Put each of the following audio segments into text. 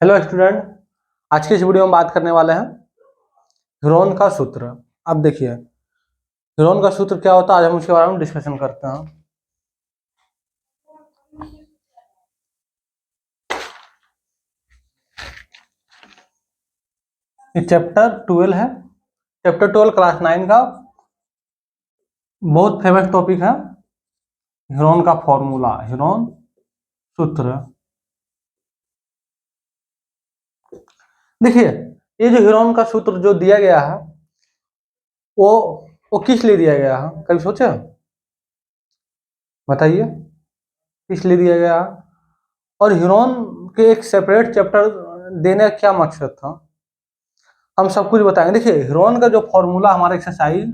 Hello student. आज की इस वीडियो में बात करने वाले हैं ह्यूरोन का सूत्र। अब देखिए ह्यूरोन का सूत्र क्या होता है, आज हम उसके बारे में डिस्कशन करते हैं। ये चैप्टर 12 है। चैप्टर 12 क्लास 9 का बहुत फेमस टॉपिक है ह्यूरोन का फॉर्मूला, ह्यूरोन सूत्र। देखिए ये जो ह्यूरोन का सूत्र जो दिया गया है वो वो किस लिए दिया गया है, कभी सोचे? बताइए किस लिए दिया गया है और ह्यूरोन के एक सेपरेट चैप्टर देने का क्या मकसद था, हम सब कुछ बताएंगे। देखिए ह्यूरोन का जो फॉर्मूला हमारा एक्सरसाइज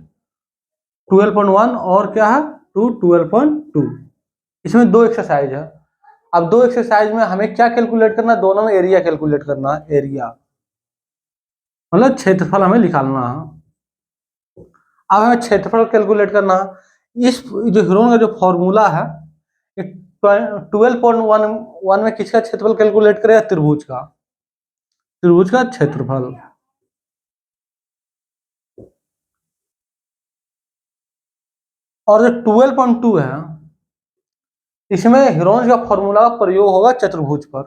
12.1 और क्या है 12.2, इसमें दो एक्सरसाइज है। अब दो एक्सरसाइज में हमें क्या कैलकुलेट करना है, दोनों में एरिया कैलकुलेट करना है। एरिया मतलब क्षेत्रफल हमें निकालना है। अब हमें क्षेत्रफल कैलकुलेट करना है। इस जो ह्यूरोन का जो फॉर्मूला है 12.1 में किसका क्षेत्रफल कैलकुलेट करेगा? त्रिभुज का क्षेत्रफल। और जो 12.2 है इसमें ह्यूरोन का फॉर्मूला का प्रयोग होगा चतुर्भुज पर।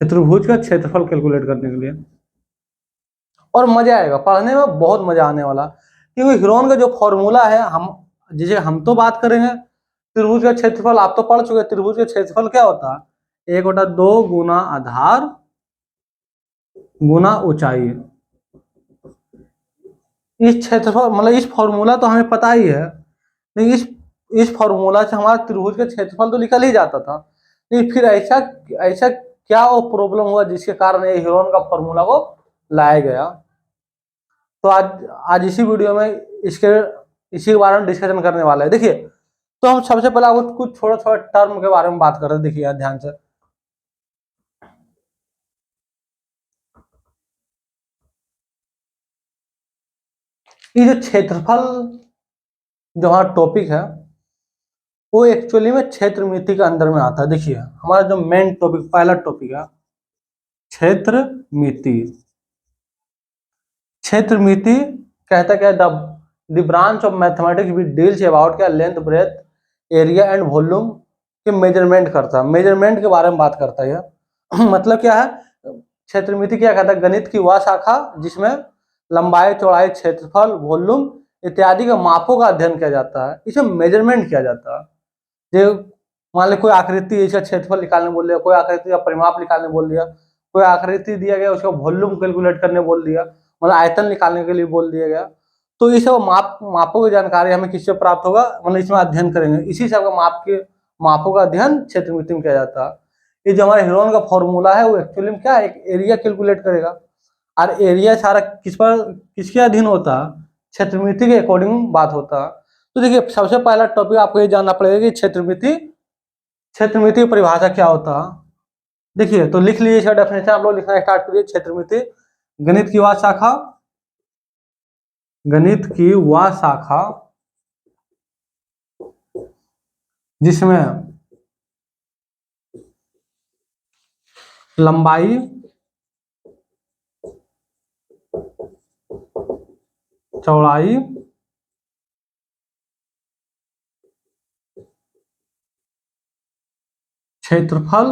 चतुर्भुज का क्षेत्रफल कैलकुलेट करने के लिए और मजा आएगा पढ़ने में, बहुत मजा आने वाला। क्योंकि ह्यूरोन का जो फॉर्मूला है हम तो बात करेंगे त्रिभुज का क्षेत्रफल, आप तो पढ़ चुके हैं। त्रिभुज का क्षेत्रफल क्या होता है? 1/2 गुना आधार गुना ऊंचाई। इस क्षेत्रफल मतलब इस फॉर्मूला तो हमें पता ही है, लेकिन इस फॉर्मूला से हमारा त्रिभुज का क्षेत्रफल तो निकल ही जाता था। लेकिन फिर ऐसा ऐसा क्या वो प्रॉब्लम हुआ जिसके कारण ये ह्यूरोन का फॉर्मूला को लाया गया? तो आज इसी वीडियो में इसी के बारे में डिस्कशन करने वाला है। देखिए तो हम सबसे पहले आपको कुछ थोड़ा थोड़ा टर्म के बारे में बात कर रहे हैं। देखिए ध्यान से, ये जो क्षेत्रफल जो हमारा टॉपिक है वो एक्चुअली में क्षेत्र मिति के अंदर में आता है। देखिए हमारा जो मेन टॉपिक, पहला टॉपिक है क्षेत्र मिति। क्षेत्र मिति कहता क्या? The branch of mathematics which deals about क्या length, breadth, area and volume के मेजरमेंट करता है। मेजरमेंट के बारे में बात करता है यह। मतलब क्या है? क्षेत्र मिति क्या कहता है? गणित की वह शाखा जिसमें लंबाई, चौड़ाई, क्षेत्रफल, वॉल्यूम इत्यादि के मापों का अध्ययन किया जाता है। इसमें मेजरमेंट किया जाता है। जो मान ली कोई आकृति, इसका क्षेत्रफल निकालने बोल दिया, कोई आकृति का परिमाप निकालने बोल दिया, कोई आकृति दिया गया उसका वॉल्यूम कैलकुलेट करने बोल दिया, मतलब आयतन निकालने के लिए बोल दिया गया, तो ये सब मापों की जानकारी हमें किससे प्राप्त होगा? मतलब इसमें अध्ययन करेंगे, इसी सब का मापों का अध्ययन क्षेत्र मिति में किया जाता है। ये जो हमारे ह्यूरोन का फॉर्मूला है वो एक्चुअली में क्या है? एक एरिया कैलकुलेट करेगा। और एरिया सारा किसके अधीन होता है? क्षेत्र मिति के अकॉर्डिंग बात होता है। तो देखिए सबसे पहला टॉपिक आपको ये जानना पड़ेगा कि क्षेत्र मिति की परिभाषा क्या होता है। देखिए तो लिख लीजिए इसका डेफिनेशन, आप लोग लिखना स्टार्ट करिए। क्षेत्र मिति गणित की वह शाखा, गणित की वह शाखा जिसमें लंबाई, चौड़ाई, क्षेत्रफल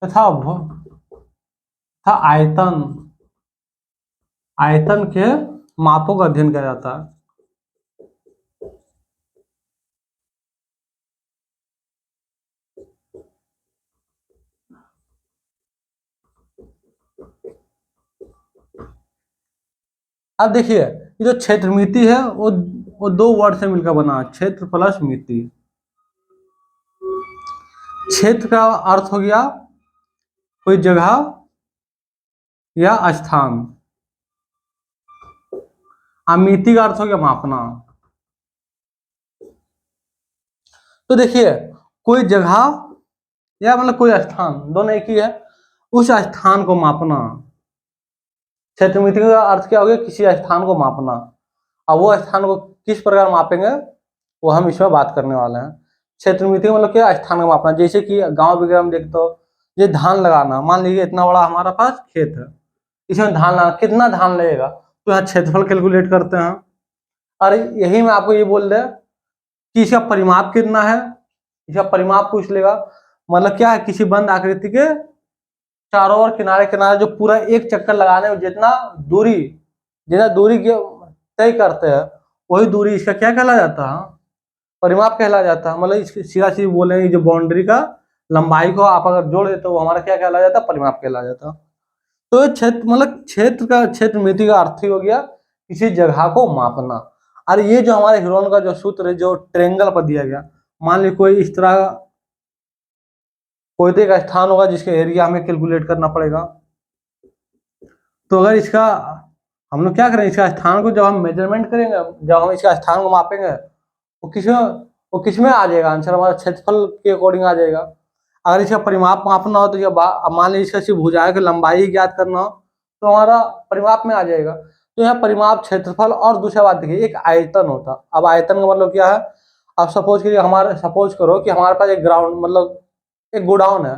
तथा आयतन के मापों का अध्ययन किया जाता है। अब देखिए ये जो क्षेत्र मिति है वो दो वर्ड से मिलकर बना, क्षेत्र प्लस मिति। क्षेत्र का अर्थ हो गया कोई जगह या स्थान, मिति का अर्थ हो गया मापना। तो देखिए कोई जगह या मतलब कोई स्थान, दोनों एक ही है, उस स्थान को मापना। क्षेत्र मिति का अर्थ क्या हो गया? किसी स्थान को मापना। अब वो स्थान को किस प्रकार मापेंगे वो हम इसमें बात करने वाले हैं। क्षेत्रमिति मतलब क्या, स्थान का मापना। जैसे कि गांव वगैरह में देखते हो, ये धान लगाना, मान लीजिए इतना बड़ा हमारा पास खेत है, इसमें धान लगाना, कितना धान लगेगा, तो यहाँ क्षेत्रफल कैलकुलेट करते हैं। और यही मैं आपको ये बोल दे कि इसका परिमाप कितना है, इसका परिमाप पूछ लेगा। मतलब क्या है, किसी बंद आकृति के चारों ओर किनारे किनारे जो पूरा एक चक्कर लगाने में जितना दूरी तय करते हैं, वही दूरी इसका क्या कहला जाता है, परिमाप कहला जाता है। मतलब इसकी सीधा सीधी बोलेंगे, जो बाउंड्री का लंबाई को आप अगर जोड़ देते हो, वो हमारा क्या कहला जाता है, परिमाप कहला जाता है। तो क्षेत्र मतलब क्षेत्रमिति का अर्थ ही हो गया किसी जगह को मापना। और ये जो हमारे ह्यूरोन का जो सूत्र है, जो ट्रेंगल पर दिया गया, मान ली कोई इस तरह कोई एक स्थान होगा जिसका एरिया हमें कैलकुलेट करना पड़ेगा। तो अगर इसका हम लोग क्या करेंगे, इसका स्थान को जब हम मेजरमेंट करेंगे, जब हम इसका स्थान को मापेंगे, वो किसमें आ जाएगा, आंसर हमारा क्षेत्रफल के अकॉर्डिंग आ जाएगा। अगर इसका परिमाप मापना हो तो ये मान लीजिए इसका सिर्फ भुजाएं की लंबाई ही ज्ञात करना हो, तो हमारा परिमाप में आ जाएगा। तो यहाँ परिमाप, क्षेत्रफल, और दूसरा बात देखिए, एक आयतन होता। अब आयतन का मतलब क्या है, आप सपोज करो कि हमारे पास एक ग्राउंड मतलब एक गोडाउन है,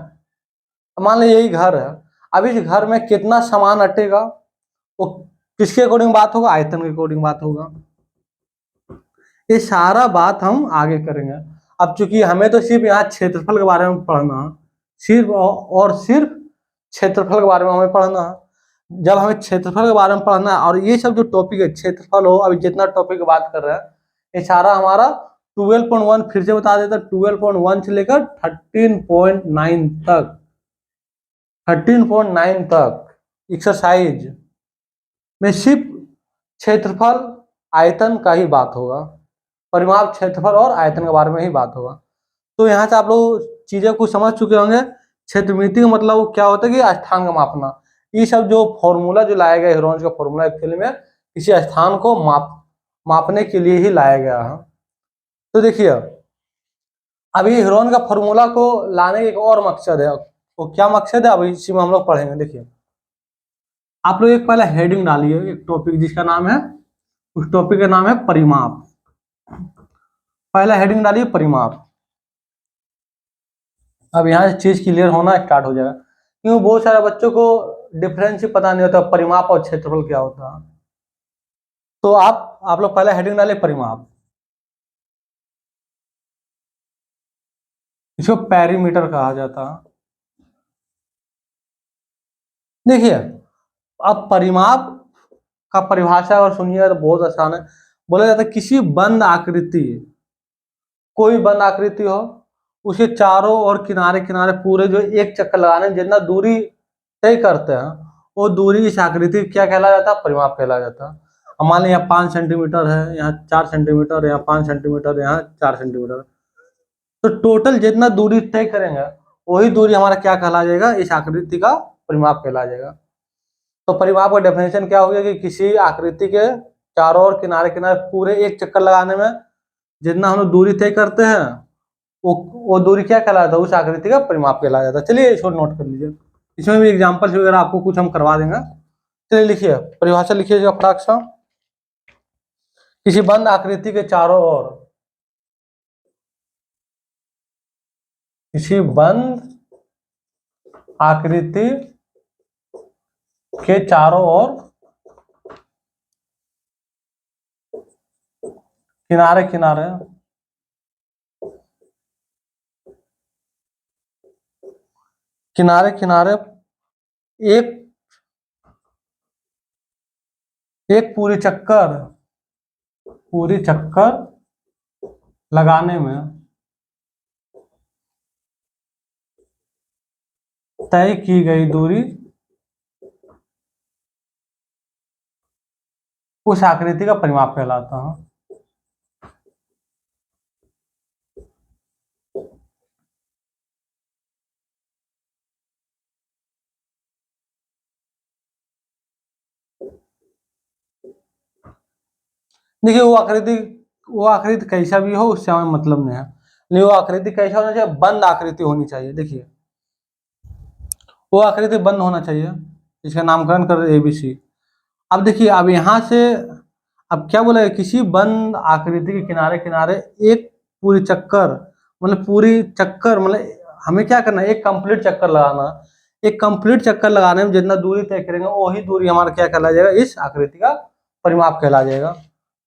मान लीजिए यही घर है। अब इस घर में कितना सामान अटेगा, वो किसके अकॉर्डिंग बात होगा, आयतन के अकॉर्डिंग बात होगा। ये सारा बात हम आगे करेंगे। अब चूंकि हमें तो सिर्फ यहाँ क्षेत्रफल के बारे में पढ़ना, सिर्फ क्षेत्रफल के बारे में हमें पढ़ना है। जब हमें क्षेत्रफल के बारे में पढ़ना है, और ये सब जो टॉपिक है, क्षेत्रफल हो, अभी जितना टॉपिक की बात कर रहे हैं, ये सारा हमारा 12.1, फिर से बता देता, 12.1 से लेकर 13.9 तक, 13.9 तक एक्सरसाइज में सिर्फ क्षेत्रफल आयतन का ही बात होगा। परिमाप, क्षेत्रफल और आयतन के बारे में ही बात होगा। तो यहाँ से आप लोग चीजें कुछ समझ चुके होंगे। क्षेत्रमिति का मतलब क्या होता है कि स्थान का मापना। ये सब जो फॉर्मूला जो लाया गया, ह्यूरोन्स का फॉर्मूला एक्चुअली में किसी स्थान को मापने के लिए ही लाया गया है। तो देखिए, अभी ह्यूरोन का फॉर्मूला को लाने का एक और मकसद है। वो क्या मकसद है, अभी इसी में हम लोग पढ़ेंगे। देखिए, आप लोग एक पहले हेडिंग डालिए, एक टॉपिक जिसका नाम है, उस टॉपिक का नाम है परिमाप। पहला हेडिंग डालिए परिमाप। अब यहाँ से चीज क्लियर होना स्टार्ट हो जाएगा, क्योंकि बहुत सारे बच्चों को डिफरेंस ही पता नहीं होता परिमाप और क्षेत्रफल क्या होता है। तो आप लोग पहले हेडिंग डालिए परिमाप। इसको पेरीमीटर कहा जाता है। देखिए, अब परिमाप का परिभाषा अगर सुनिएगा तो बहुत आसान है। बोला जाता है किसी बंद आकृति, कोई बंद आकृति हो, उसके चारों और किनारे किनारे पूरे जो एक चक्कर लगाने में जितना दूरी तय करते हैं, वो दूरी इस आकृति क्या कहला जाता है, परिमाप कहला जाता है। अब मान लीजिए यहाँ 5 सेंटीमीटर है, यहाँ 4 सेंटीमीटर, यहाँ 5 सेंटीमीटर, यहाँ 4 सेंटीमीटर, तो टोटल जितना दूरी तय करेंगे वही दूरी हमारा क्या कहला जाएगा, इस आकृति का परिमाप कहला जाएगा। तो परिमाप का डेफिनेशन क्या हो गया कि किसी आकृति के चारों ओर किनारे किनारे पूरे एक चक्कर लगाने में जितना हम लोग दूरी तय करते हैं, वो दूरी क्या कहलाता है, उस आकृति का परिमाप कहलाया जाता है। चलिए इसको नोट कर लीजिए, इसमें भी एग्जाम्पल्स वगैरह आपको कुछ हम करवा देंगे। चलिए लिखिए, परिभाषा लिखिएगा फटाक सा। किसी बंद आकृति के चारों ओर, किसी बंद आकृति के चारों ओर किनारे किनारे किनारे किनारे एक पूरी चक्कर लगाने में तय की गई दूरी उस आकृति का परिमाप कहलाता है। देखिए, वो आकृति कैसा भी हो उससे हमें मतलब नहीं है, लेकिन वो आकृति कैसा होना चाहिए, बंद आकृति होनी चाहिए। देखिए, वो आकृति बंद होना चाहिए, इसका नामकरण कर ABC। अब देखिए, अब यहाँ से अब क्या बोला है, किसी बंद आकृति के किनारे किनारे एक पूरी चक्कर मतलब पूरी चक्कर, मतलब हमें क्या करना है, एक कंप्लीट चक्कर लगाना। एक कंप्लीट चक्कर लगाने में जितना दूरी तय करेंगे वही दूरी हमारा क्या कहला जाएगा, इस आकृति का परिमाप कहला जाएगा।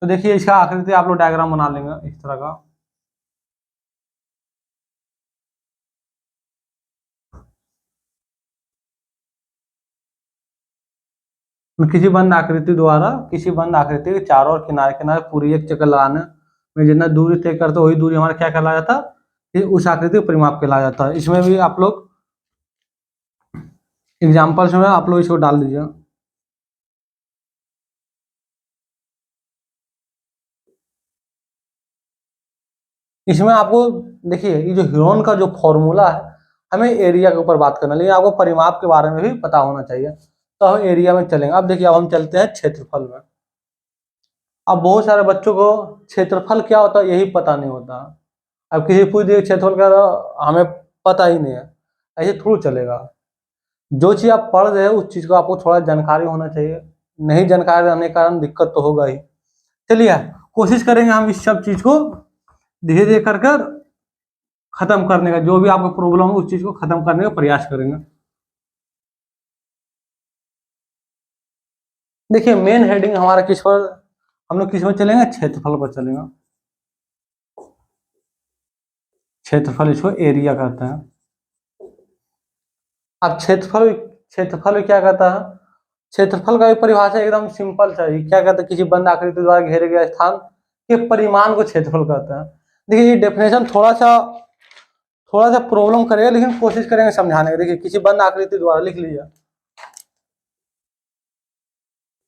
तो देखिए इसका आकृति आप लोग डायग्राम बना लेंगे इस तरह का। किसी बंद आकृति द्वारा, किसी बंद आकृति के चारों और किनारे किनारे पूरी एक चक्कर लगाने में जितना दूरी तय करते वही दूरी हमारा क्या कहला जाता है, उस आकृति का परिमाप कहला जाता है। इसमें भी आप लोग एग्जाम्पल्स में आप लोग इसको डाल दीजिए। इसमें आपको देखिए ये जो ह्यूरॉन का जो फॉर्मूला है, हमें एरिया के ऊपर बात करना है, लेकिन आपको परिमाप के बारे में भी पता होना चाहिए। तो हम एरिया में चलेंगे। अब देखिए अब हम चलते हैं क्षेत्रफल में। अब बहुत सारे बच्चों को क्षेत्रफल क्या होता है यही पता नहीं होता। अब किसी पूछ दिए क्षेत्रफल क्या होता, हमें पता ही नहीं है, ऐसे थोड़ा चलेगा। जो चीज़ आप पढ़ रहे हो उस चीज़ को आपको थोड़ा जानकारी होना चाहिए, नहीं जानकारी रहने के कारण दिक्कत तो होगा ही। चलिए कोशिश करेंगे हम इस सब चीज़ को धीरे धीरे कर कर खत्म करने का, जो भी आपको प्रॉब्लम हो उस चीज़ को खत्म करने का प्रयास करेंगे। देखिए मेन हेडिंग हमारा किस पर, हम लोग किस में चलेंगे, क्षेत्रफल पर चलेंगे। क्षेत्रफल इसको एरिया कहते हैं। अब क्षेत्रफल, क्षेत्रफल क्या कहता है, क्षेत्रफल का भी परिभाषा एकदम सिंपल सा ही, क्या कहते हैं, किसी बंद आकृति द्वारा घेरे गए स्थान के परिमाण को क्षेत्रफल कहते हैं। देखिए ये डेफिनेशन थोड़ा सा प्रॉब्लम करेगा, लेकिन कोशिश करेंगे समझाने की। देखिए किसी बंद आकृति द्वारा, लिख लीजिए,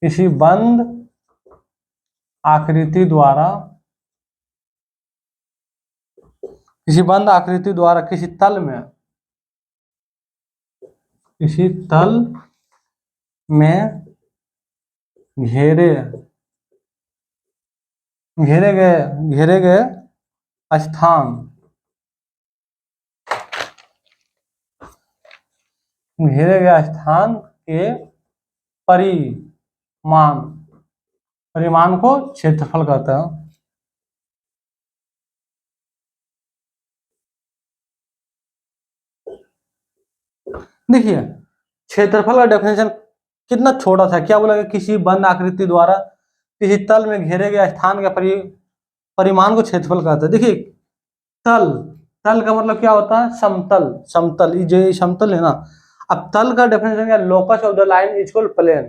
किसी बंद आकृति द्वारा, किसी बंद आकृति द्वारा किसी तल में, किसी तल में घेरे घेरे गए स्थान, घेरे गए स्थान के परिमाण, परिमाण को क्षेत्रफल कहते हैं। देखिए क्षेत्रफल का डेफिनेशन कितना छोटा था, क्या बोला, किसी बंद आकृति द्वारा किसी तल में घेरे गए स्थान के परिमाण को क्षेत्रफल कहते हैं। देखिए तल, तल का मतलब क्या होता है, समतल, समतल, जो समतल है ना। अब तल का डेफिनेशन क्या, locus of the line is equal plane,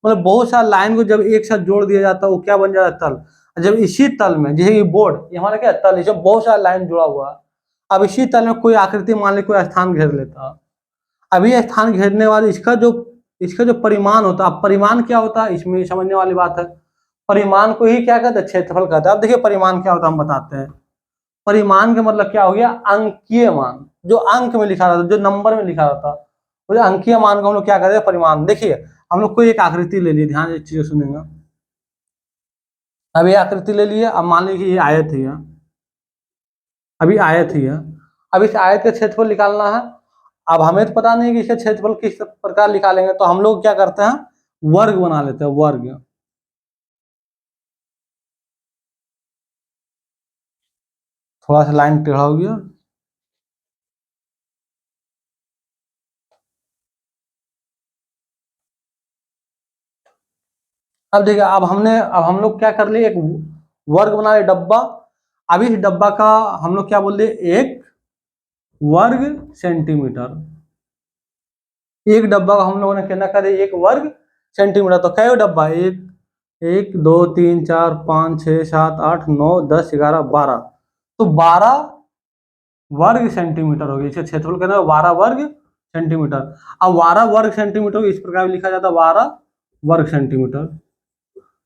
मतलब बहुत सारा लाइन को जब एक साथ जोड़ दिया जाता है वो क्या बन जाता है, तल। जब इसी तल में, जैसे ये बोर्ड, ये हमारा क्या तल, इसमें बहुत सारा लाइन जुड़ा हुआ है। अब इसी तल में कोई आकृति मान ली कोई स्थान घेर लेता है, अभी ये स्थान घेरने वाले इसका जो परिमाण होता है, अब परिमाण क्या होता है इसमें समझने वाली बात है। परिमाण को ही क्या कहते हैं, क्षेत्रफल कहते हैं। अब देखिए परिमाण क्या होता है हम बताते हैं। परिमाण का मतलब क्या हो गया, अंकीय मान, जो अंक में लिखा रहता, जो नंबर में लिखा रहता, वो अंकीय मान को हम लोग क्या कहते हैं, परिमाण। देखिए हम लोग कोई एक आकृति ले लिए, ध्यान से चीजें सुनेंगे। अब ये आकृति ले लिए, अब मान लीजिए ये आयत ही है, अभी आयत ही है। अब इस आयत का क्षेत्रफल निकालना है। अब हमें तो पता नहीं कि इसका क्षेत्रफल किस प्रकार निकालेंगे, तो हम लोग क्या करते हैं, वर्ग बना लेते हैं, वर्ग। थोड़ा सा लाइन टेढ़ा हो गया। अब देखिए अब हम लोग क्या कर लिए, एक वर्ग बना लिया, डब्बा। अब इस डब्बा का हम लोग क्या बोल दिए, एक वर्ग सेंटीमीटर। एक डब्बा का हम लोगों ने कहना कर एक वर्ग सेंटीमीटर। तो क्या डब्बा, एक, एक दो तीन चार पाँच छः सात आठ नौ 10 11 12, तो 12 वर्ग सेंटीमीटर हो गया। इसका क्षेत्रफल कहना है 12 वर्ग सेंटीमीटर। अब 12 वर्ग सेंटीमीटर इस प्रकार लिखा जाता है, 12 वर्ग सेंटीमीटर।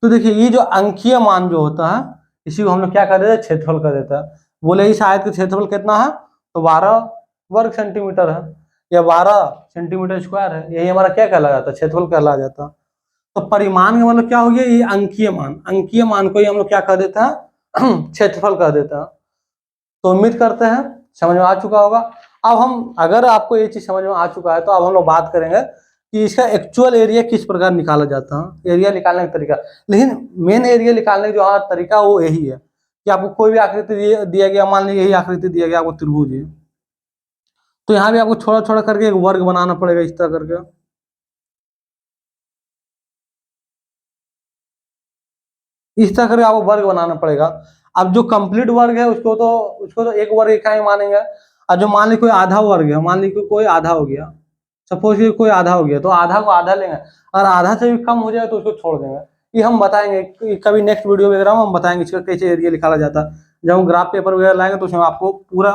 तो देखिए ये जो अंकीय मान जो होता है इसी को हम लोग क्या कर देते हैं, क्षेत्रफल कर देता है। बोले इस आयत का क्षेत्रफल कितना है, तो 12 वर्ग सेंटीमीटर है, या 12 सेंटीमीटर स्क्वायर है। यही हमारा क्या कहला जाता है, क्षेत्रफल कहला जाता है। तो परिमाण का मतलब क्या हो गया, ये अंकीय मान, अंकीय मान को ही हम लोग क्या कर देता है, क्षेत्रफल कर देता है। तो उम्मीद करते हैं समझ में आ चुका होगा। अब हम, अगर आपको ये चीज समझ में आ चुका है तो अब हम लोग बात करेंगे कि इसका एक्चुअल एरिया किस प्रकार निकाला जाता है, एरिया निकालने का तरीका। लेकिन मेन एरिया निकालने का जो हमारा तरीका वो यही है कि कि आपको कोई भी आकृति दिया गया, मान लीजिए यही आकृति दिया गया आपको त्रिभुज है, तो यहाँ भी आपको छोटा छोटा करके एक वर्ग बनाना पड़ेगा इस तरह करके। इस तरह करके आपको वर्ग बनाना पड़ेगा। अब जो कंप्लीट वर्ग है उसको तो एक वर्ग इकाई मानेंगे। और जो मान लीजिए कोई आधा वर्ग है, मान लीजिए कोई आधा हो गया, सपोज कि कोई आधा हो गया, तो आधा को आधा लेंगे, अगर आधा से भी कम हो जाए तो उसको छोड़ देंगे। ये हम बताएंगे कभी नेक्स्ट वीडियो वगैरह में हम बताएंगे इसका कैसे एरिया निकाला जाता है। जब हम ग्राफ पेपर वगैरह लाएंगे तो उसमें आपको पूरा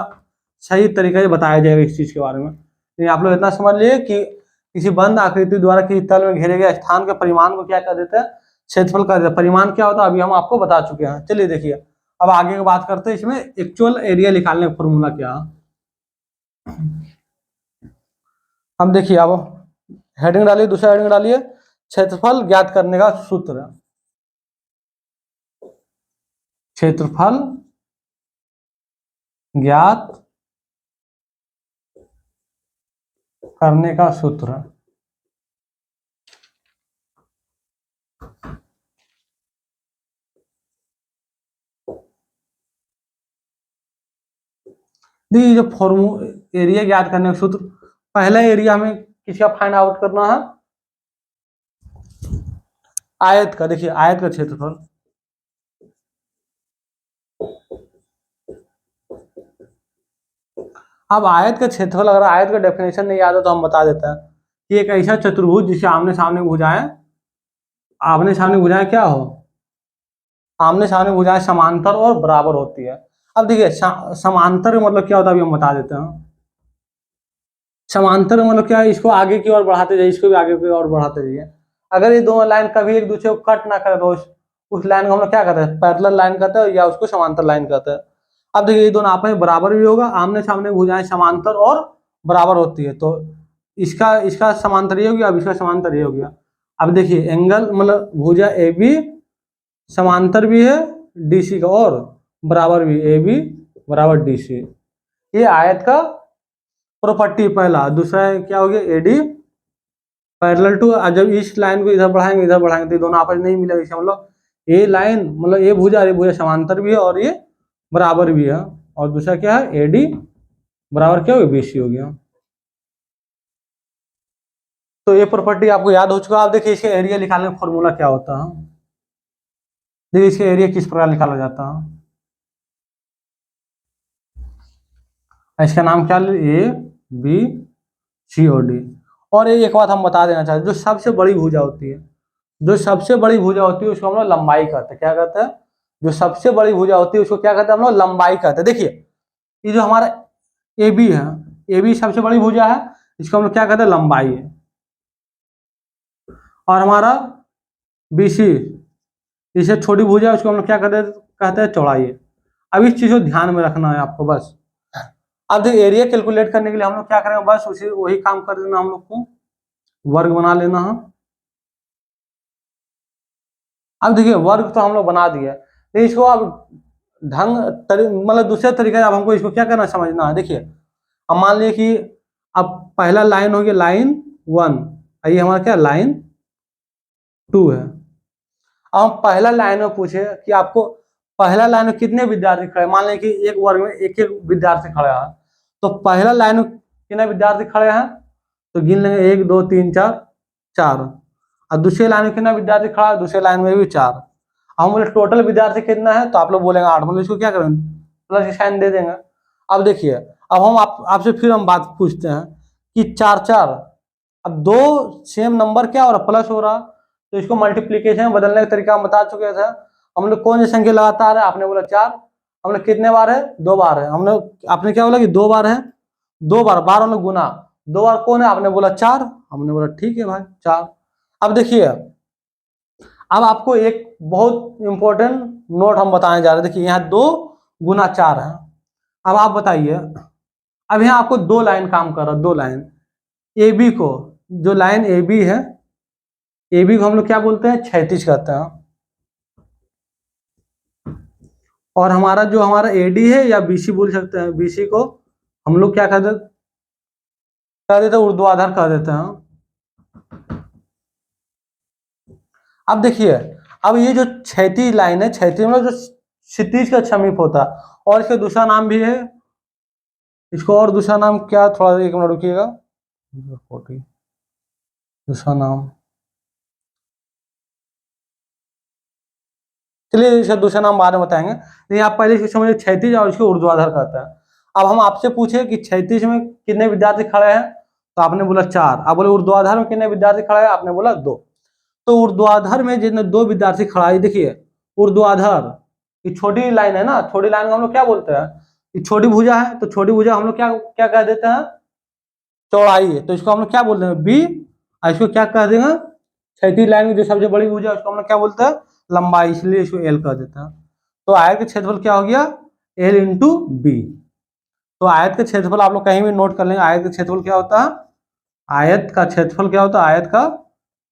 सही तरीके से बताया जाएगा इस चीज के बारे में। लेकिन आप लोग इतना समझ लिए कि किसी बंद आकृति द्वारा किसी तल में घेरे गए स्थान के परिमाण को क्या कर देते हैं, क्षेत्रफल कर देते हैं। परिमाण क्या होता है अभी हम आपको बता चुके हैं। चलिए देखिए अब आगे की बात करते हैं इसमें एक्चुअल एरिया निकालने का फॉर्मूला क्या है। हम देखिए अब हेडिंग डालिए, दूसरा हेडिंग डालिए, क्षेत्रफल ज्ञात करने का सूत्र। क्षेत्रफल ज्ञात करने का सूत्र। देखिए जो एरिया ज्ञात करने का सूत्र, पहला एरिया हमें किसका फाइंड आउट करना है, आयत का। देखिए आयत का क्षेत्रफल, अब आयत का क्षेत्रफल, अगर आयत का डेफिनेशन नहीं याद हो तो हम बता देते हैं कि एक ऐसा चतुर्भुज जिसे आमने सामने भुजाएं, आमने सामने भुजाएं क्या हो, आमने सामने भुजाएं समांतर और बराबर होती है। अब देखिए समांतर मतलब क्या होता है अभी हम बता देते हैं। समांतर मतलब क्या है, इसको आगे की ओर बढ़ाते जाइए, इसको भी आगे की ओर बढ़ाते जाइए। अगर ये दोनों लाइन कभी एक दूसरे को कट ना करे तो उस लाइन को हम लोग क्या कहते हैं, पैरेलल लाइन कहते हैं या उसको समांतर लाइन कहते हैं। अब देखिए ये दोनों आपस में बराबर भी होगा, आमने सामने भुजाएं समांतर और बराबर होती है, तो इसका इसका समांतर ये हो गया, अब इसका समांतर ये हो गया। अब देखिए एंगल मतलब भुजा ए बी समांतर भी है डीसी का और बराबर भी, ए बी बराबर डीसी। ये आयत का प्रॉपर्टी पहला। दूसरा क्या हो गया, एडी पैरेलल टू, जब इस लाइन को इधर बढ़ाएंगे तो दोनों आपस नहीं मिलेगा, इसका मतलब ये लाइन मतलब ये भुजा समांतर भी है और ये बराबर भी है। और दूसरा क्या है, एडी बराबर क्या हो गया, बीसी हो गया। तो ये प्रॉपर्टी आपको याद हो चुका। आप देखिए इसके एरिया निकालने का फॉर्मूला क्या होता है। देखिए इसका एरिया किस प्रकार निकाला जाता है। इसका नाम क्या, ए बी सी और डी। और एक बात हम बता देना चाहते हैं, जो सबसे बड़ी भुजा होती है, जो सबसे बड़ी भुजा होती है उसको हम लोग लंबाई कहते हैं। क्या कहते हैं, जो सबसे बड़ी भुजा होती है उसको क्या कहते हैं हम लोग, लंबाई कहते हैं। देखिए ये जो हमारा ए बी है, ए बी सबसे बड़ी भुजा है, इसको हम लोग क्या कहते हैं, लंबाई है। और हमारा बी सी इसे छोटी भुजा है, उसको हम लोग क्या कहते हैं चौड़ाई है। अब इस चीज को ध्यान में रखना है आपको बस। अब देखिए एरिया कैलकुलेट करने के लिए हम लोग क्या करेंगे, बस उसी वही काम कर देना, हम लोग को वर्ग बना लेना है। अब देखिए वर्ग तो हम लोग बना दिए, तो इसको अब मतलब दूसरे तरीके से अब हमको इसको क्या करना समझना है। देखिए अब मान लीजिए कि अब पहला लाइन हो गया लाइन 1, ये हमारा क्या लाइन 2 है। अब हम पहला लाइन में पूछे कि आपको पहला लाइन में कितने विद्यार्थी खड़े, मान लीजिए कि एक वर्ग में एक एक विद्यार्थी खड़े हैं, तो पहला लाइन में कितने विद्यार्थी खड़े हैं, तो गिन लेंगे 1 2 3 4 4। और दूसरे लाइन में कितना विद्यार्थी खड़ा है, दूसरे लाइन में भी 4। हम बोले टोटल विद्यार्थी कितना है, तो आप लोग बोलेंगे 8, मतलब इसको क्या करेंगे प्लस साइन दे देंगे। अब देखिए अब हम आपसे फिर हम बात पूछते हैं कि 4 4, अब दो सेम नंबर क्या हो रहा, प्लस हो रहा, तो इसको मल्टीप्लीकेशन बदलने का तरीका हम बता चुके थे। हम लोग कौन सी संख्या लगातार है, आपने बोला 4, हम लोग कितने बार है, 2 बार है। हम लोग आपने क्या बोला कि 2 बार है, 2 बार, बार हम लोग गुना, 2 बार कौन है, आपने बोला 4, हमने बोला ठीक है भाई 4। अब देखिए अब आपको एक बहुत इंपॉर्टेंट नोट हम बताने जा रहे हैं। देखिए यहाँ 2 गुना 4 है। अब आप बताइए, अब यहाँ आपको 2 लाइन काम कर रहा है, 2 लाइन ए बी को, जो लाइन ए बी है, ए बी को हम लोग क्या बोलते हैं, क्षैतिज कहते हैं। और हमारा जो हमारा एडी है या बीसी बोल सकते हैं, बीसी को हम लोग क्या कह देते हैं ऊर्ध्वाधर कह देते हैं। अब देखिए अब ये जो क्षैतिज लाइन है, क्षैतिज मतलब जो क्षितिज का समीप होता है। और इसका दूसरा नाम भी है, इसको और दूसरा नाम क्या, थोड़ा एक मिनट रुकिएगा, दूसरा नाम, चलिए इसका दूसरा नाम बाद में बताएंगे, लेकिन आप पहले इसको समझिए, क्षैतिज और इसको ऊर्ध्वाधर कहते हैं। अब हम आपसे पूछे कि क्षैतिज में कितने विद्यार्थी खड़े हैं, तो आपने बोला 4। आप बोले ऊर्ध्वाधर में कितने विद्यार्थी खड़े हैं, आपने बोला 2। तो ऊर्ध्वाधर में जितने 2 विद्यार्थी खड़ा है, देखिए ऊर्ध्वाधर, ये छोटी लाइन है ना, छोटी लाइन को हम लोग क्या बोलते हैं, ये छोटी भुजा है, तो छोटी भुजा हम लोग क्या क्या कह देते हैं, चौड़ाई है, तो इसको हम लोग क्या बोलते हैं, बी। और इसको क्या कह देंगे, क्षैतिज लाइन की जो सबसे बड़ी भुजा है उसको हम लोग क्या बोलते हैं, लंबाई, इसलिए इसको एल कह देते हैं। तो आयत का क्षेत्रफल क्या हो गया, एल इंटू बी। तो आयत का क्षेत्रफल आप लोग कहीं भी नोट कर लेंगे, आयत का क्षेत्रफल क्या होता है, आयत का क्षेत्रफल क्या होता है, आयत का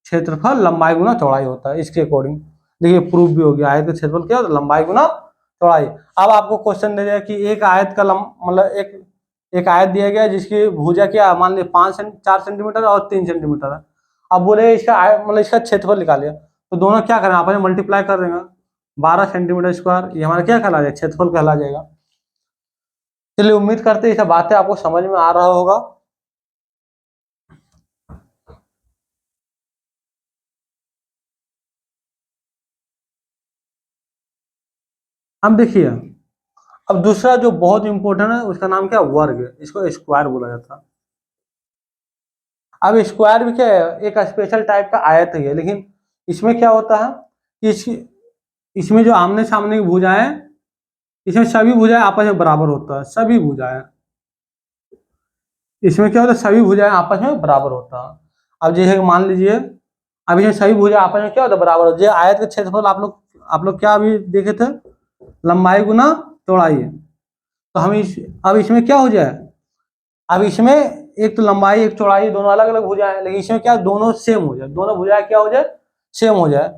क्षेत्रफल लंबाई गुना चौड़ाई होता है, इसके अकॉर्डिंग। देखिए प्रूफ भी हो गया, आयत का क्षेत्रफल क्या होता है, लंबाई गुना चौड़ाई। अब आपको क्वेश्चन दे दिया कि एक आयत का मतलब एक आयत दिया गया जिसकी भुजा क्या, मान लीजिए 4 सेंटीमीटर और 3 सेंटीमीटर है। अब बोले इसका मतलब इसका क्षेत्रफल निकालिए, तो दोनों क्या करें, आपस में मल्टीप्लाई कर देंगे, 12 सेंटीमीटर स्क्वायर, ये हमारा क्या कहला जाएगा, क्षेत्रफल कहला जाएगा। चलिए उम्मीद करते हैं ये सब बातें आपको समझ में आ रहा होगा। अब देखिए, अब दूसरा जो बहुत इंपॉर्टेंट है उसका नाम क्या है, वर्ग, इसको स्क्वायर बोला जाता है। अब स्क्वायर भी क्या है, एक स्पेशल टाइप का आयत है, लेकिन इसमें क्या होता है कि इसमें जो आमने सामने की भुजाएं, इसमें सभी भुजाएं आपस में बराबर होता है, सभी भुजाएं, इसमें क्या होता है, सभी भुजाएं आपस में बराबर होता है। अब जैसे मान लीजिए, अब इसमें सभी भुजाएं आपस में क्या होता है, बराबर होता है। आयत का क्षेत्रफल आप लोग क्या अभी देखे थे, लंबाई गुना चौड़ाई है। तो हम अब इसमें क्या हो जाए, अब इसमें एक तो लंबाई एक चौड़ाई दोनों अलग अलग भुजाएं, लेकिन इसमें क्या दोनों सेम हो जाए, दोनों भुजाएं क्या हो जाए, सेम हो जाए,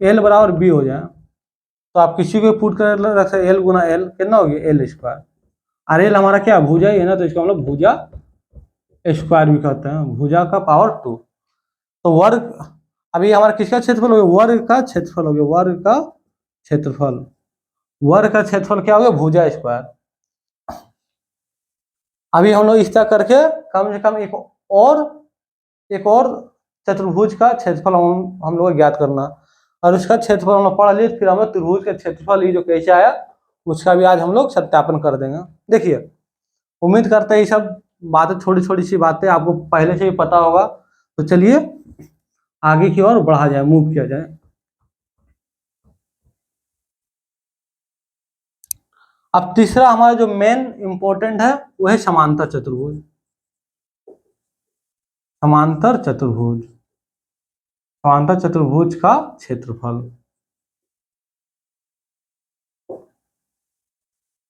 एल बराबर बी हो जाए। तो आप किसी को पुट कर रख सकते, एल गुना एल कितना हो गया, एल स्क्वायर। और एल हमारा क्या भुजा ही है ना, तो इसको हम लोग भुजा स्क्वायर भी कहते हैं, भुजा का पावर 2। तो वर्ग, अभी हमारा किसका क्षेत्रफल हो गया, वर्ग का क्षेत्रफल हो गया, वर्ग का क्षेत्रफल, वर्ग का क्षेत्रफल क्या हो गया, भुजा स्क्वायर। अभी हम लोग इस तरह करके कम से कम एक और चतुर्भुज का क्षेत्रफल हम लोग को ज्ञात करना, और उसका क्षेत्रफल हम लोग पढ़ लिए, फिर हम लोग त्रिभुज का क्षेत्रफल ये जो कैसे आया उसका भी आज हम लोग सत्यापन कर देंगे। देखिए उम्मीद करते हैं ये सब बातें, छोटी छोटी सी बातें आपको पहले से ही पता होगा। तो चलिए आगे की ओर बढ़ा जाए, मूव किया जाए। अब तीसरा हमारा जो मेन इंपॉर्टेंट है वो है समांतर चतुर्भुज, समांतर चतुर्भुज, समांतर चतुर्भुज का क्षेत्रफल।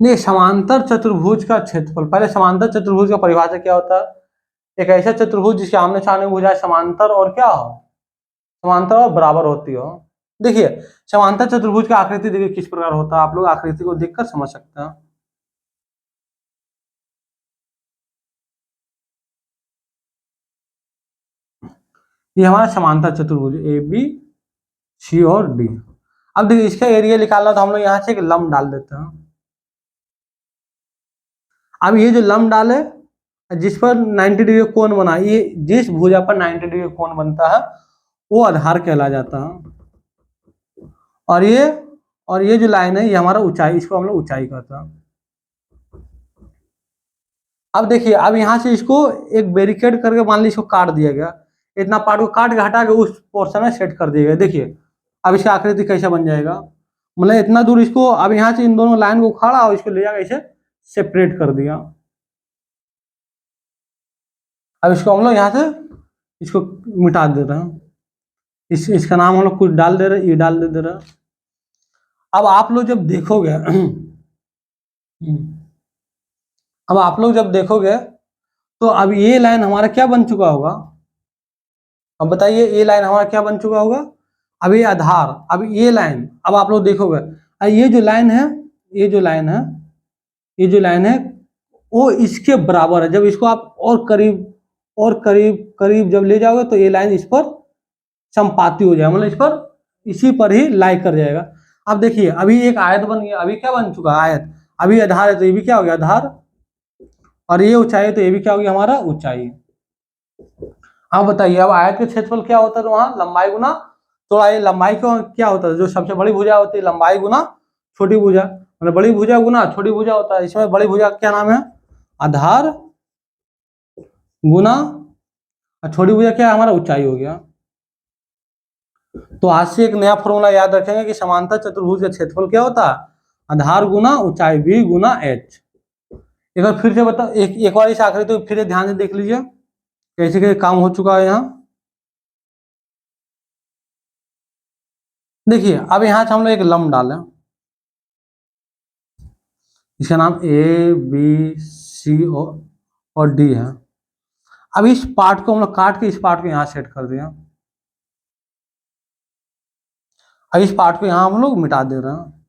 नहीं, समांतर चतुर्भुज का क्षेत्रफल, पहले समांतर चतुर्भुज का परिभाषा क्या होता है, एक ऐसा चतुर्भुज जिसके आमने सामने भुजाएं समांतर और क्या हो, समांतर और बराबर होती हो। देखिए समांतर चतुर्भुज का आकृति देखिए किस प्रकार होता है, आप लोग आकृति को देखकर समझ सकते हैं। ये हमारा समांतर चतुर्भुज ए बी सी और डी। अब देखिए इसका एरिया निकालना, तो हम लोग यहाँ से एक लंब डाल देते हैं। अब ये जो लंब डाले जिस पर 90 डिग्री कोण बना, ये जिस भुजा पर 90 डिग्री कोण बनता है वो आधार कहला जाता है। और ये जो लाइन है ये हमारा ऊंचाई, इसको हम लोग ऊंचाई कहते हैं। अब देखिए, अब यहाँ से इसको एक बैरिकेड करके मान लीजिए इसको काट दिया गया, इतना पार्ट को काट के हटा के उस पोर्शन में सेट कर दिया गया। देखिए अब इसका आकृति कैसा बन जाएगा, मतलब इतना दूर इसको, अब यहाँ से इन दोनों लाइन को उखाड़ा और इसको ले जाकर इसे सेपरेट कर दिया। अब इसको हम लोग यहाँ से इसको मिटा दे रहे हैं, इसका नाम हम लोग कुछ डाल दे रहे, ये डाल दे रहे। अब आप लोग जब देखोगे अब आप लोग जब देखोगे तो अब ये लाइन हमारा क्या बन चुका होगा, अब बताइए ये लाइन हमारा क्या बन चुका होगा, अब ये आधार, अब ये लाइन, अब आप लोग देखोगे ये जो लाइन है, ये जो लाइन है, ये जो लाइन है वो इसके बराबर है। जब इसको आप और करीब करीब जब ले जाओगे तो ये लाइन इस पर संपाती हो जाएगा, मतलब इस पर इसी पर ही लाई कर जाएगा। अब देखिए अभी एक आयत बन गया, अभी क्या बन चुका आयत, अभी आधार है तो ये भी क्या हो गया आधार, और ये ऊंचाई है तो ये भी क्या हो गया हमारा ऊंचाई। अब बताइए अब आयत के क्षेत्रफल क्या होता है, तो वहां लंबाई गुना चौड़ाई, लंबाई को क्या होता है, जो सबसे बड़ी भुजा होती है लंबाई गुना छोटी भुजा, मतलब बड़ी भुजा गुना छोटी भुजा होता है, इसमें बड़ी भुजा का क्या नाम है आधार गुना, और छोटी भुजा क्या है हमारा ऊंचाई हो गया। तो आज से एक नया फॉर्मूला याद रखेंगे कि समांतर चतुर्भुज का क्षेत्रफल क्या होता है, आधार गुना ऊंचाई बी गुना एच। एक बार फिर से बता, एक बार इस आखिरी तो फिर ध्यान से देख लीजिए कैसे कैसे काम हो चुका है यहाँ। देखिए अब यहाँ से हम लोग एक लंब डालें, इसका नाम ए बी सी और डी है। अब इस पार्ट को हम लोग काट के इस पार्ट को यहाँ सेट कर दिया, अब इस पार्ट को यहाँ हम लोग मिटा दे रहे हैं,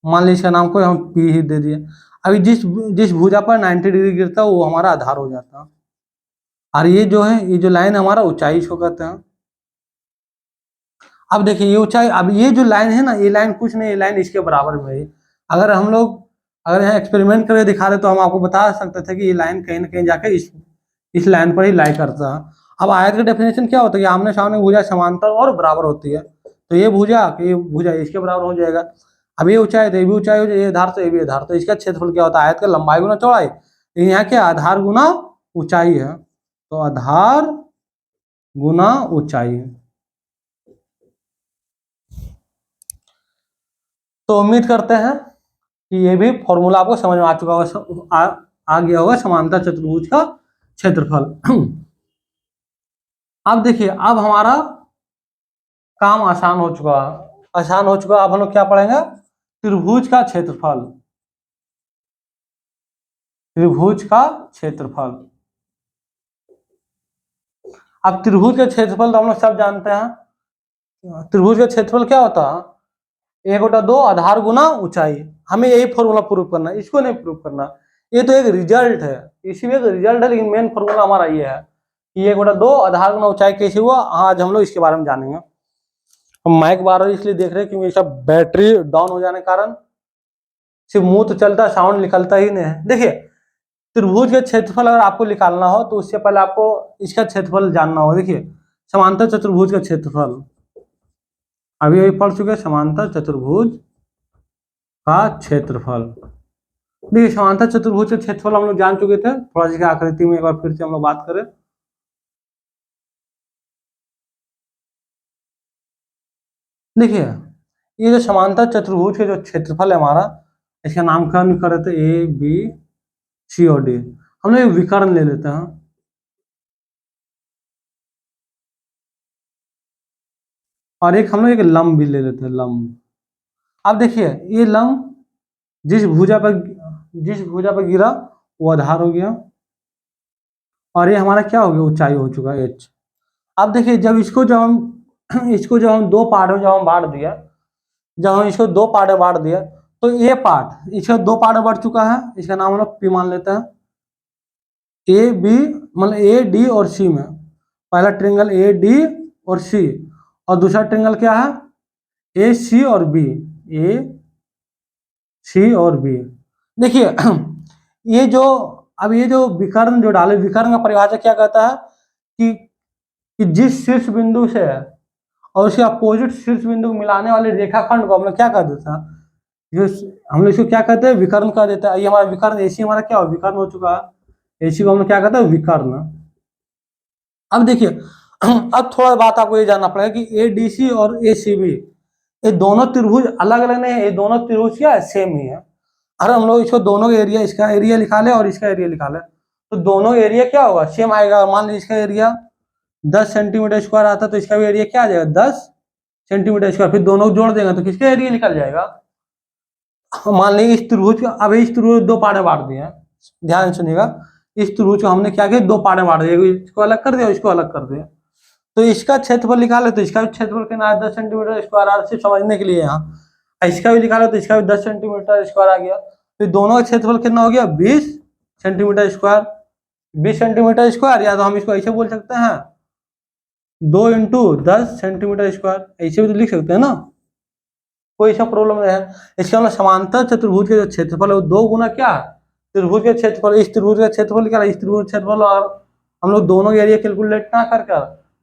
मान लीजिए इसका नाम को हम पी ही दे दिए। अभी जिस जिस भुजा पर 90 डिग्री गिरता है वो हमारा आधार हो जाता है, और ये जो है ये जो लाइन हमारा ऊंचाई इसको कहते हैं। अब देखिए ये ऊंचाई, अब ये जो लाइन है ना ये लाइन कुछ नहीं, ये लाइन इसके बराबर में है। अगर हम लोग अगर यहाँ एक्सपेरिमेंट करके दिखा रहे तो हम आपको बता सकते थे कि ये लाइन कहीं ना कहीं जाके इस लाइन पर ही लाई करता है। अब आयत का डेफिनेशन क्या होता है, आमने सामने भुजा समांतर और बराबर होती है, तो ये भुजा इसके बराबर हो जाएगा। अब ये ऊंचाई तो ये भी ऊंचाई हो जाए, ये आधार तो ये भी आधार, तो इसका क्षेत्रफल क्या होता है आयत का लंबाई गुना चौड़ाई, तो यहाँ क्या आधार गुना ऊंचाई है, तो आधार गुना ऊंचाई। तो उम्मीद करते हैं कि ये भी फॉर्मूला आपको समझ में आ चुका होगा, आ गया होगा समांतर चतुर्भुज का क्षेत्रफल। अब देखिए अब हमारा काम आसान हो चुका है, आसान हो चुका। अब हम लोग क्या पढ़ेंगे, त्रिभुज का क्षेत्रफल, त्रिभुज का क्षेत्रफल। अब त्रिभुज का क्षेत्रफल तो हम लोग सब जानते हैं, त्रिभुज का क्षेत्रफल क्या होता है 1/2 आधार गुना ऊंचाई। हमें यही फॉर्मूला प्रूव करना है, इसको नहीं प्रूव करना, ये तो एक रिजल्ट है, इसी में एक रिजल्ट है, लेकिन मेन फॉर्मूला हमारा ये है कि 1/2 आधार गुना ऊंचाई कैसे हुआ, आज हम लोग इसके बारे में जानेंगे। हम माइक बार इसलिए देख रहे हैं क्योंकि इसका बैटरी डाउन हो जाने के कारण सिर्फ मुंह तो चलता है, साउंड निकलता ही नहीं है। देखिए त्रिभुज का क्षेत्रफल अगर आपको निकालना हो तो उससे पहले आपको इसका क्षेत्रफल जानना होगा। देखिए समांतर चतुर्भुज का क्षेत्रफल अभी अभी पढ़ चुके हैं, समांतर चतुर्भुज का क्षेत्रफल। देखिए समांतर चतुर्भुज का क्षेत्रफल हम लोग जान चुके थे, थोड़ा सा आकृति में एक बार फिर से हम लोग बात करें। देखिए ये जो समांतर चतुर्भुज के जो क्षेत्रफल है हमारा, इसका नामकरण करे थे ए बी सी और डी। हम लोग विकर्ण ले लेते हैं, और एक हम लोग एक लंब भी ले लेते हैं, लंब। अब देखिए ये लंब जिस भुजा पर गिरा वो आधार हो गया, और ये हमारा क्या हो गया ऊंचाई हो चुका है एच। अब देखिए जब इसको जब हम इसको जब हम दो पार्ट में जब हम बांट दिया, जब हम इसको दो पार्ट में बांट दिया तो ये पार्ट इसका दो पार्ट में बढ़ चुका है, इसका नाम हम लोग पी मान लेते हैं। ए बी मतलब ए डी और सी में पहला ट्रिंगल ए डी और सी, और दूसरा ट्रिंगल क्या है ए सी और बी, ए सी और बी। देखिए ये जो अब ये जो विकर्ण जो डाले, विकर्ण का परिभाषा क्या कहता है कि जिस शीर्ष बिंदु से और उसके अपोजिट शीर्ष बिंदु को मिलाने वाले रेखाखंड को हम लोग क्या कर देते हैं, जो हम लोग इसको क्या कहते हैं विकर्ण कह देते हैं। ये हमारा विकर्ण एसी हमारा क्या हो विकर्ण हो चुका है, एसी को हम लोग क्या कहते हैं विकर्ण। अब देखिए अब थोड़ा बात आपको ये जानना पड़ेगा कि ए डी सी और ए सी बी ये दोनों त्रिभुज अलग अलग नहीं है, ये दोनों त्रिभुज क्या है सेम ही है। अगर हम लोग इसको दोनों का एरिया, इसका एरिया लिखा ले और इसका एरिया लिखा ले तो दोनों एरिया क्या होगा सेम आएगा। मान लीजिए इसका एरिया 10 सेंटीमीटर स्क्वायर आता है तो इसका भी एरिया क्या आ जाएगा 10 सेंटीमीटर स्क्वायर, फिर दोनों को जोड़ देंगे तो किसका एरिया निकल जाएगा। मान लीजिए इस त्रिभुज का, अब इस त्रिभुज दो पार्ट में बांट दिए हैं, ध्यान सुनिएगा, इस त्रिभुज को हमने क्या किया दो पार्ट में बांट दिया, इसको अलग कर दिया इसको अलग कर दिया, तो इसका क्षेत्रफल निकाले तो इसका भी क्षेत्रफल कितना है 10 सेंटीमीटर स्क्वायर, आ सिर्फ समझने के लिए यहाँ इसका भी निकाले तो इसका भी 10 सेंटीमीटर स्क्वायर आ गया, फिर दोनों का क्षेत्रफल कितना हो गया 20 सेंटीमीटर स्क्वायर। 20 सेंटीमीटर स्क्वायर, या तो हम इसको ऐसे बोल सकते हैं 2 × 10 सेंटीमीटर स्क्वायर, ऐसे भी तो लिख सकते हैं ना। कोई सा प्रॉब्लम नहीं है। इसके मतलब समांतर चतुर्भुज के जो क्षेत्रफल है वो 2 गुना क्या है, त्रिभुज के क्षेत्रफल, इस त्रिभुज का क्षेत्रफल क्या है, इस त्रिभुज का क्षेत्रफल, और हम लोग दोनों के एरिया कैलकुलेट ना करके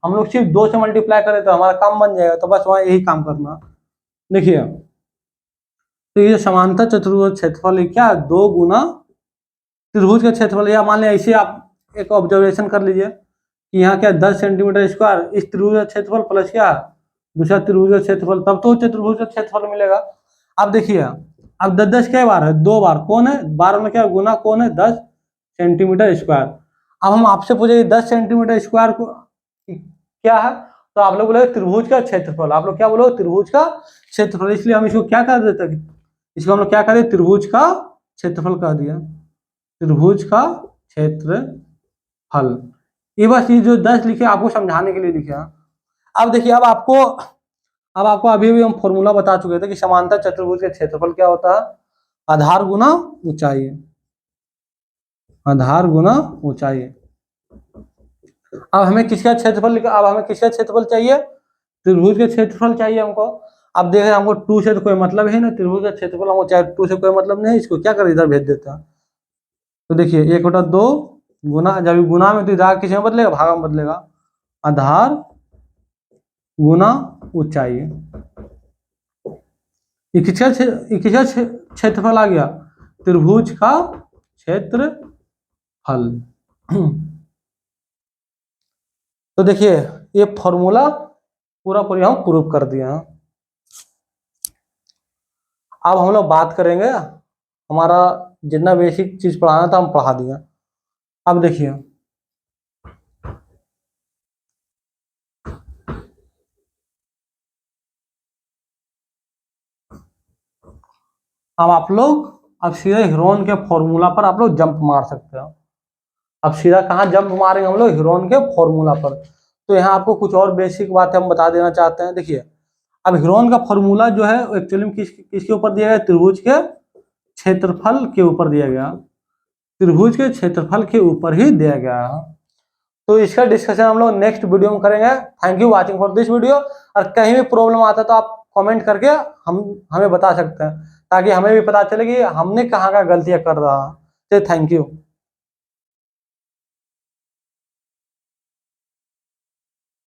हम लोग सिर्फ 2 से मल्टीप्लाई करें तो हमारा काम बन जाएगा। तो बस वहाँ यही काम करना। देखिए तो ये समांतर चतुर्भुज क्षेत्रफल है क्या, 2 गुना त्रिभुज का क्षेत्रफल। या मान लिया ऐसे आप एक ऑब्जर्वेशन कर लीजिए कि यहाँ क्या 10 सेंटीमीटर स्क्वायर इस त्रिभुज का क्षेत्रफल प्लस क्या दूसरा त्रिभुज का क्षेत्रफल, तब तो चतुर्भुज का क्षेत्रफल मिलेगा। अब देखिए अब 10 क्या बार है, 2 बार, कौन है, बार में क्या गुना कौन है 10 सेंटीमीटर स्क्वायर। अब हम आपसे पूछे 10 सेंटीमीटर स्क्वायर को क्या है, तो आप लोग बोले त्रिभुज का क्षेत्रफल, आप लोग क्या बोलो त्रिभुज का क्षेत्रफल, इसलिए हम इसको क्या कर देते, इसको हम लोग क्या कर दिए, त्रिभुज का क्षेत्रफल कह दिया, त्रिभुज का क्षेत्रफल। ये बस ये जो 10 लिखे आपको समझाने के लिए लिखे हैं। अब देखिए अब आपको अभी भी हम फॉर्मूला बता चुके थे कि समांतर चतुर्भुज का क्षेत्रफल क्या होता है, आधार गुना ऊंचाई, आधार गुना ऊंचाई। अब हमें किसका क्षेत्रफल, अब हमें किसका क्षेत्रफल चाहिए, त्रिभुज का क्षेत्रफल चाहिए हमको। अब देखें हमको 2 से तो कोई मतलब है ना, त्रिभुज का क्षेत्रफल हमको चाहे 2 से कोई मतलब नहीं, इसको क्या कर इधर भेज देता है। तो देखिए 1 बटा 2 गुना, जब गुना में तो इधर किसी में बदलेगा, भाग में बदलेगा, आधार गुना ऊंचाई। किसका क्षेत्रफल आ गया, त्रिभुज का क्षेत्रफल। तो देखिए ये फॉर्मूला पूरा पूरी हम प्रूव कर दिए हैं। अब हम लोग बात करेंगे, हमारा जितना बेसिक चीज पढ़ाना था हम पढ़ा दिया। अब देखिए अब आप लोग अब सीधे हीरोन के फॉर्मूला पर आप लोग जंप मार सकते हो। अब सीधा कहाँ जंप मारेंगे हम लोग, हीरोन के फॉर्मूला पर। तो यहाँ आपको कुछ और बेसिक बातें हम बता देना चाहते हैं। देखिए अब हीरोन का फॉर्मूला जो है एक्चुअली में किसके ऊपर दिया गया, त्रिभुज के क्षेत्रफल के ऊपर दिया गया, त्रिभुज के क्षेत्रफल के ऊपर ही दिया गया। तो इसका डिस्कशन हम लोग नेक्स्ट वीडियो में करेंगे। Thank you watching for this video. और कहीं भी प्रॉब्लम आता है तो आप कमेंट करके हमें बता सकते हैं, ताकि हमें भी पता चले कि हमने कहाँ का गलतियां कर रहा है। तो थैंक यू।